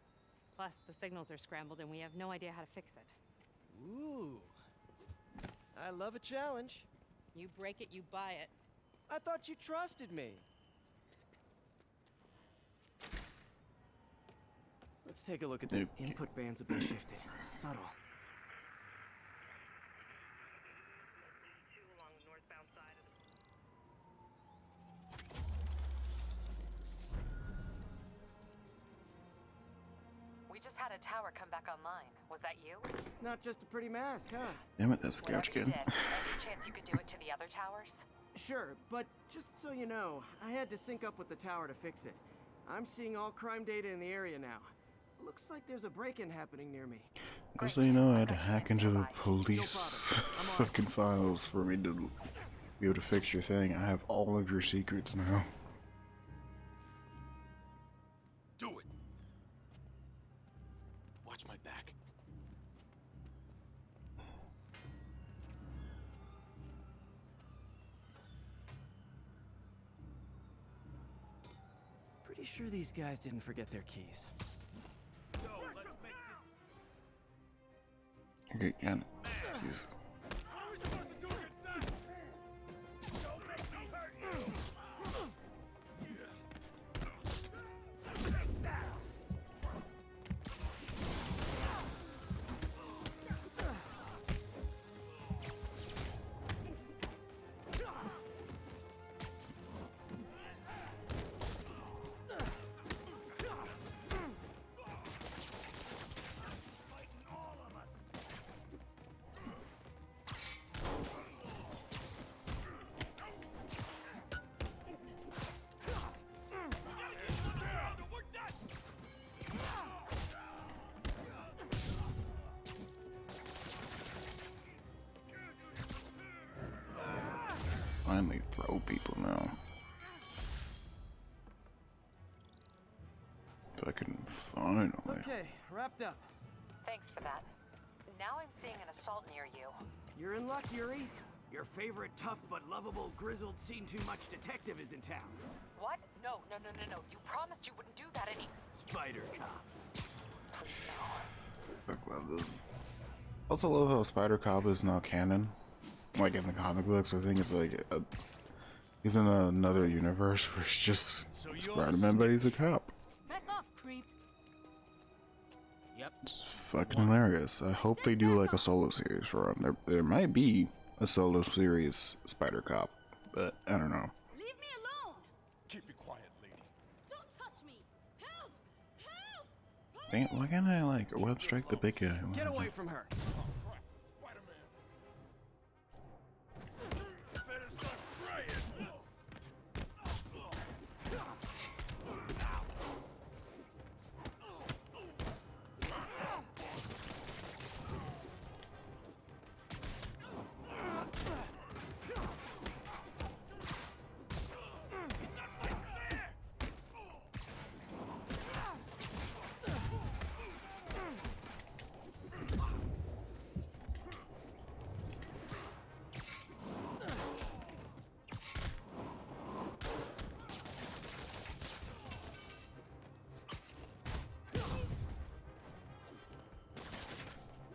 Plus, the signals are scrambled, and we have no idea how to fix it. Ooh. I love a challenge. You break it, you buy it. I thought you trusted me. Let's take a look at the input bands have been shifted. Subtle. We just had a tower come back online. Was that you? Not just a pretty mask, huh? Damn it, that's Whatever Couch you Kid. did, any chance you could do it to the other towers? Sure, but just so you know, I had to sync up with the tower to fix it. I'm seeing all crime data in the area now. Looks like there's a break-in happening near me. Just so you know, I had to hack into the police fucking files for me to be able to fix your thing. I have all of your secrets now. Do it. Watch my back. Pretty sure these guys didn't forget their keys. Okay, got it. Jeez. Finally throw people now. Fucking finally. Okay, wrapped up. Thanks for that. Now I'm seeing an assault near you. You're in luck, Yuri. Your favorite tough but lovable grizzled seen too much detective is in town. What? No. You promised you wouldn't do that any— Spider Cop. Please no. I love this. Also love how Spider Cop is now canon. Like in the comic books, I think it's like he's in another universe where it's just Spider-Man, but he's a cop. Back off, creep. Yep. It's fucking hilarious. I hope they do like a solo series for him. There might be a solo series Spider Cop, but I don't know. Leave me alone! Keep it quiet, lady. Don't touch me! Help! Help! Dang it, why can't I like web strike the big guy? Get away from her. Spider-Man. Better start spraying.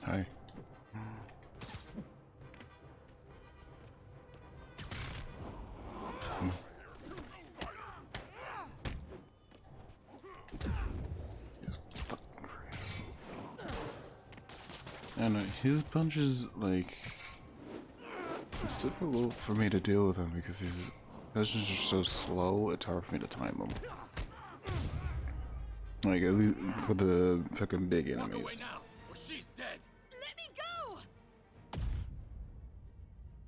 Hi. And his punches, like, it's difficult for me to deal with him because his punches are so slow. It's hard for me to time them. Like at least for the fucking big Walk away enemies. now, or she's dead. Let me go!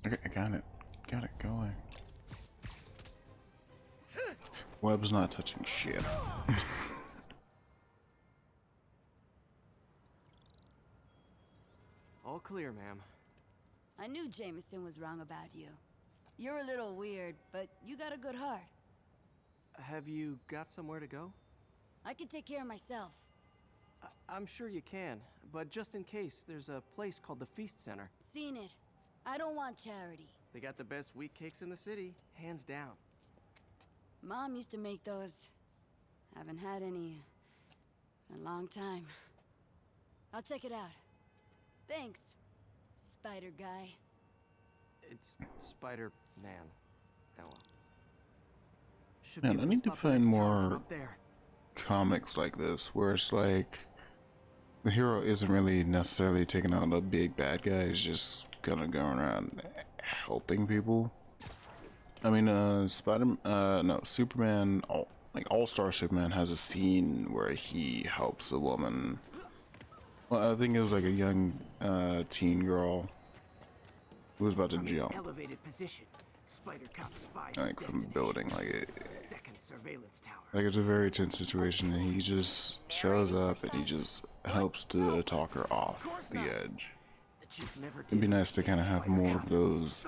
Okay, I got it. Got it. Go away. Webb's not touching shit. All clear, ma'am. I knew Jameson was wrong about you. You're a little weird, but you got a good heart. Have you got somewhere to go? I can take care of myself. I'm sure you can, but just in case, there's a place called the Feast Center. Seen it. I don't want charity. They got the best wheat cakes in the city, hands down. Mom used to make those. Haven't had any in a long time. I'll check it out. Thanks, Spider Guy. It's Spider-Man. Oh well. Should Man, be I able need to spot the find next tower more from up there. comics like this where it's like the hero isn't really necessarily taking out a big bad guy, he's just gonna go around helping people. I mean, Superman like All-Star Superman has a scene where he helps a woman. Well, I think it was like a young teen girl who was about to jump Elevated position, Spider Cop spies like from the building. Second surveillance tower. Like it's a very tense situation, and he just shows up and he just helps to talk her off the edge. It'd be nice to kind of have more of those.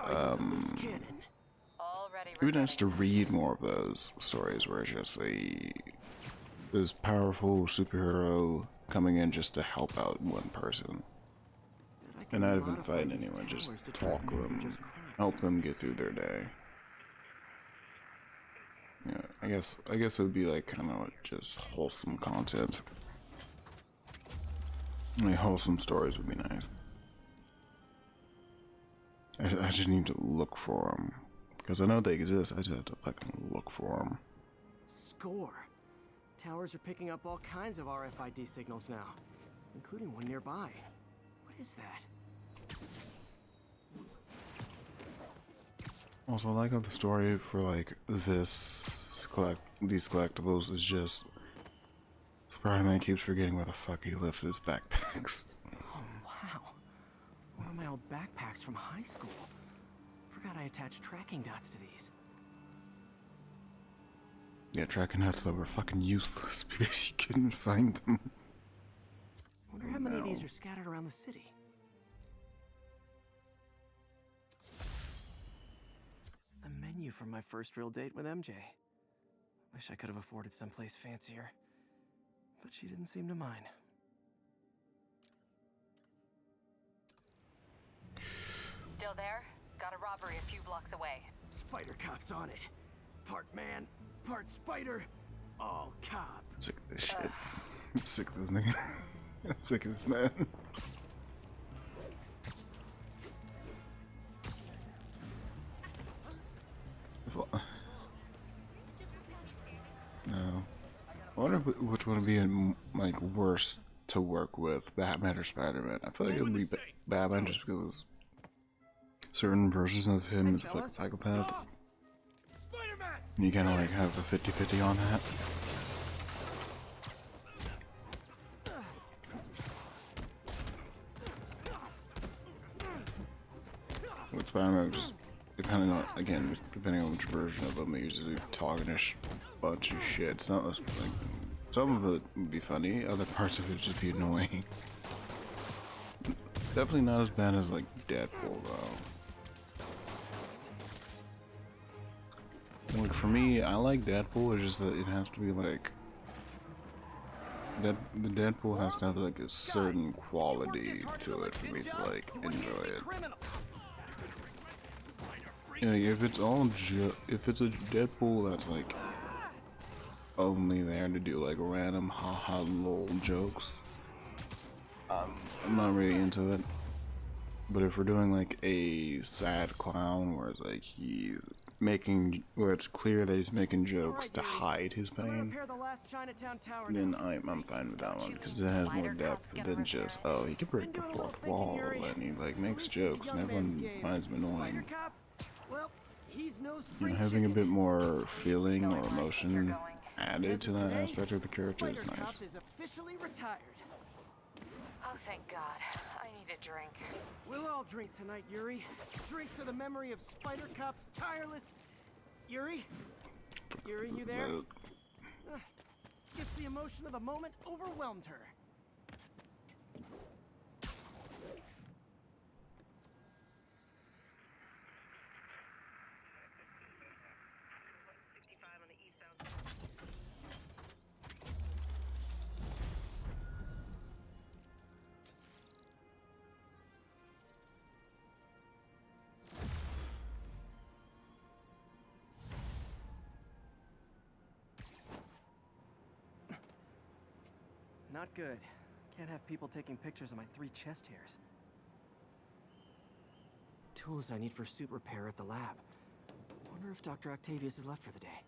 It'd be nice to read more of those stories where it's just this powerful superhero coming in just to help out one person, and not even fight anyone, just talk to them, help them get through their day. Yeah, I guess it would be like kind of just wholesome content. I mean, wholesome stories would be nice. I just need to look for them, because I know they exist. I just have to fucking look for them. Score. Towers are picking up all kinds of RFID signals now, including one nearby. What is that? Also, I like how the story for like these collectibles is just Spider-Man keeps forgetting where the fuck he left his backpacks. Oh wow, one of my old backpacks from high school. Forgot I attached tracking dots to these. Yeah, tracking dots that were fucking useless because you couldn't find them. Wonder how many of these are scattered around the city. The menu from my first real date with MJ. Wish I could have afforded someplace fancier, but she didn't seem to mind. Still there? Got a robbery a few blocks away. Spider Cop's on it. Part man, part spider, all cop. I'm sick of this shit. I'm sick of this nigga. I'm sick of this man. No. I wonder which one would be like worse to work with, Batman or Spider-Man. I feel like it would be Batman just because certain versions of him is like a psychopath. And you kind of like have a 50-50 on that. With Spider-Man, just depending on, again, depending on which version of him, he's usually talking a bunch of shit. It's not like, some of it would be funny, other parts of it would just be annoying. Definitely not as bad as like Deadpool though. Like for me, I like Deadpool. It's just that it has to be like the Deadpool has to have like a certain quality to it for me to like enjoy it. Yeah, if it's if it's a Deadpool that's like only there to do like random haha lol jokes, I'm not really into it. But if we're doing like a sad clown where it's like where it's clear that he's making jokes to hide his pain, then I'm fine with that one because it has more depth than just, oh, he can break the fourth wall and he like makes jokes and everyone finds him annoying. You know, having a bit more feeling or emotion added to that aspect of the character is nice. Oh, thank God. I need a drink. We'll all drink tonight, Yuri. Drink to the memory of Spider Cop's tireless... Yuri? Yuri, you there? Guess the emotion of the moment overwhelmed her. Not good. Can't have people taking pictures of my 3 chest hairs. Tools I need for suit repair at the lab. Wonder if Dr. Octavius has left for the day.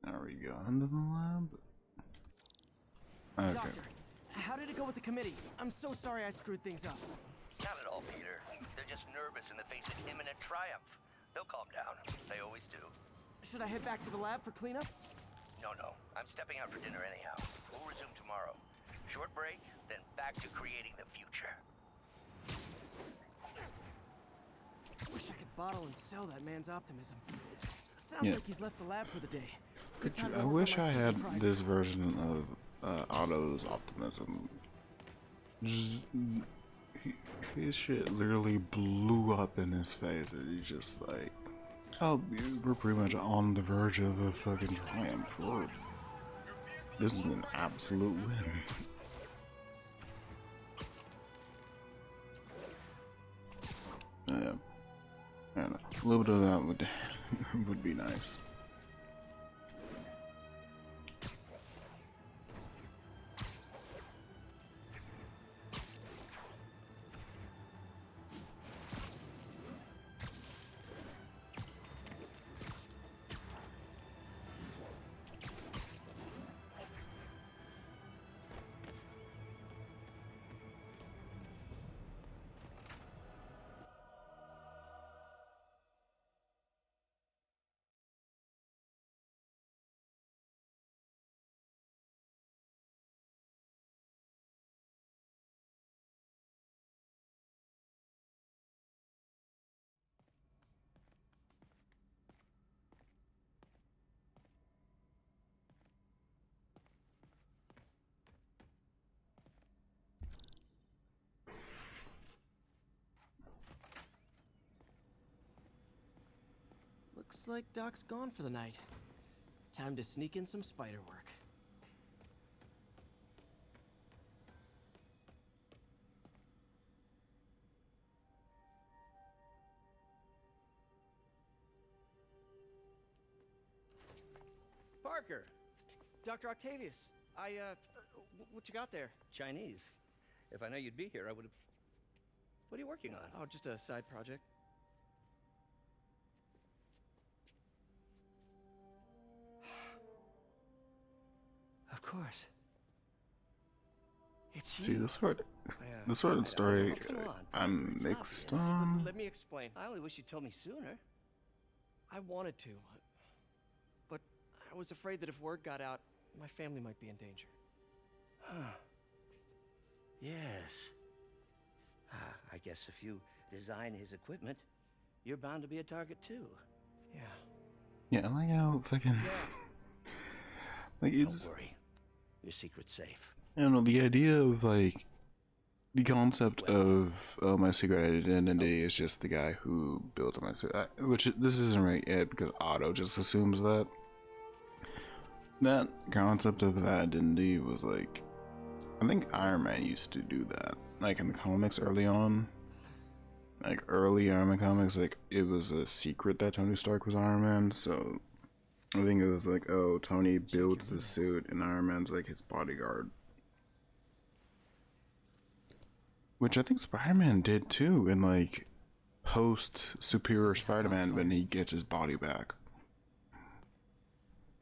Are we going to the lab? Okay. Doctor, how did it go with the committee? I'm so sorry I screwed things up. Not at all, Peter. They're just nervous in the face of imminent triumph. They'll calm down. They always do. Should I head back to the lab for cleanup? No. I'm stepping out for dinner anyhow. We'll resume tomorrow. Short break, then back to creating the future. Wish I could bottle and sell that man's optimism. Sounds like he's left the lab for the day. Good time to I work on wish my I stupid had project. this version of Otto's optimism. Just his shit literally blew up in his face, and he's just like, "Oh, we're pretty much on the verge of a fucking triumph. This is an absolute win." Yeah, a little bit of that would be nice. Looks like Doc's gone for the night. Time to sneak in some spider work. Parker! Dr. Octavius, what you got there? Chinese. If I know you'd be here, I would have... What are you working on? Oh, just a side project. Of course. It's you. See, this sort of story, I'm mixed on. Let me explain. I only wish you'd told me sooner. I wanted to, but I was afraid that if word got out, my family might be in danger. Huh. Yes. I guess if you design his equipment, you're bound to be a target too. Yeah. Yeah, I like how fucking like it's. Don't worry, your secret's safe. I don't know, the idea of like the concept of my secret identity is just the guy who builds my suit, which this isn't right yet because Otto just assumes that. That concept of that identity was like, I think Iron Man used to do that, like in the comics early on. Like early Iron Man comics, like it was a secret that Tony Stark was Iron Man, so I think it was like, oh, Tony builds the suit and Iron Man's like his bodyguard. Which I think Spider-Man did too in like post Superior Spider-Man when he gets his body back.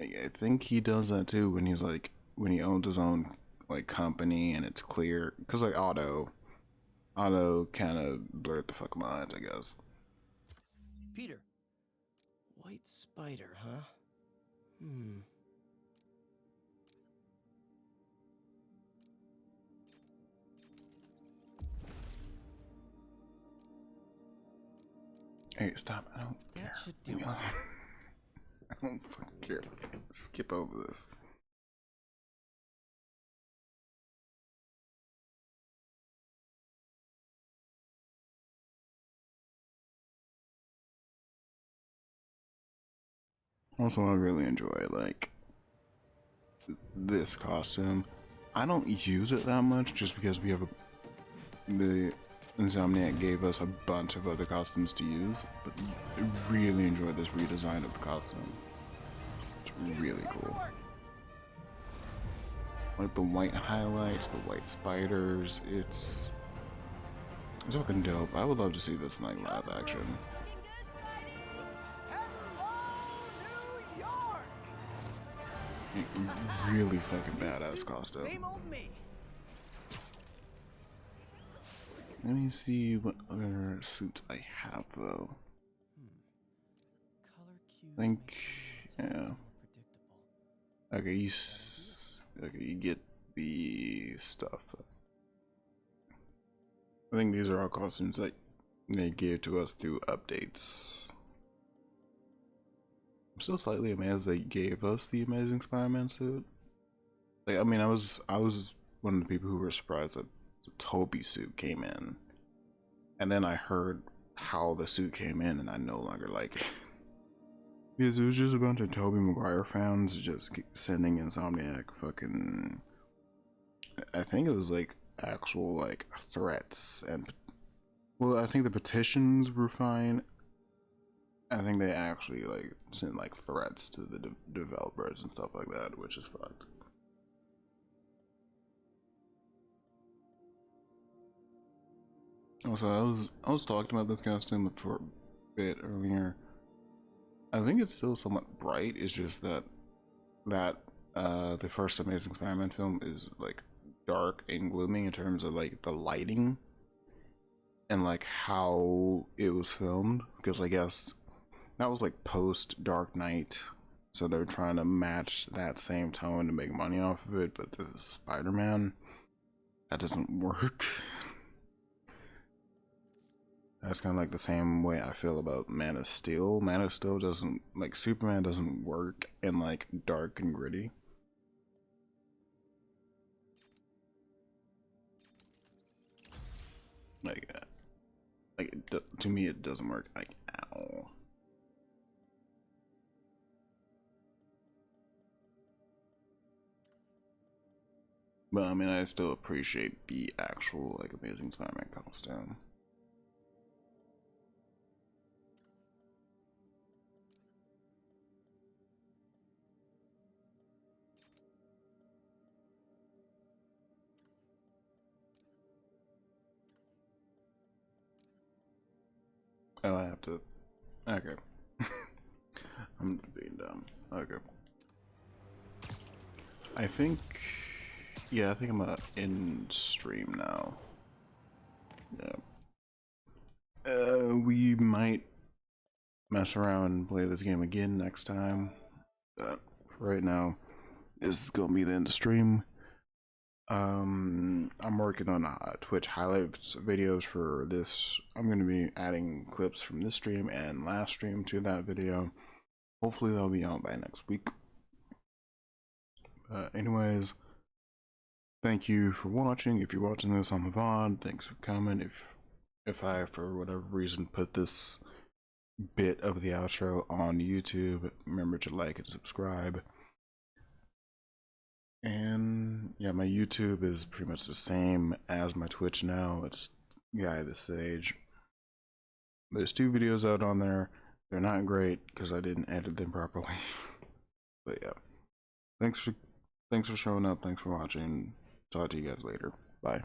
I think he does that too when he's like, when he owns his own like company and it's clear, because like Otto kind of blurred the fuck lines, I guess. Peter. White spider, huh? Hey, stop. I don't care. That should do it. I don't fucking care. Skip over this. Also, I really enjoy like this costume. I don't use it that much just because we have the Insomniac gave us a bunch of other costumes to use, but I really enjoy this redesign of the costume. It's really cool. Like the white highlights, the white spiders, it's fucking dope. I would love to see this in like live action. Really fucking badass costume. Same old me. Let me see what other suits I have though. Color cues I think, make yeah. more predictable. Okay, okay, you get the stuff. I think these are all costumes that they gave to us through updates. I'm still slightly amazed they gave us the Amazing Spider-Man suit. Like, I mean, I was one of the people who were surprised that the Toby suit came in, and then I heard how the suit came in, and I no longer like it. Because it was just a bunch of Tobey Maguire fans just sending Insomniac fucking, I think it was like actual like threats, and well, I think the petitions were fine. I think they actually like sent like threats to the developers and stuff like that, which is fucked. Also, I was talking about this costume for a bit earlier. I think it's still somewhat bright. It's just that the first Amazing Spider-Man film is like dark and gloomy in terms of like the lighting and like how it was filmed, because I guess that was like post Dark Knight, so they're trying to match that same tone to make money off of it. But this is Spider-Man, that doesn't work. That's kind of like the same way I feel about Man of Steel. Man of Steel doesn't, like, Superman doesn't work in like dark and gritty. To me it doesn't work like at all. But I mean, I still appreciate the actual like Amazing Spider-Man costume. Oh, I have to. Okay. I'm being dumb. Okay. I think. Yeah, I think I'm gonna end stream now. Yeah. We might mess around and play this game again next time. But for right now, this is gonna be the end of stream. I'm working on Twitch highlights videos for this. I'm going to be adding clips from this stream and last stream to that video. Hopefully they'll be out by next week. Anyways, thank you for watching. If you're watching this on the VOD, thanks for coming. If I, for whatever reason, put this bit of the outro on YouTube, remember to like and subscribe. And yeah, my YouTube is pretty much the same as my Twitch now. It's Guy This Age. There's 2 videos out on there. They're not great because I didn't edit them properly. But yeah, thanks for showing up. Thanks for watching. Talk to you guys later. Bye.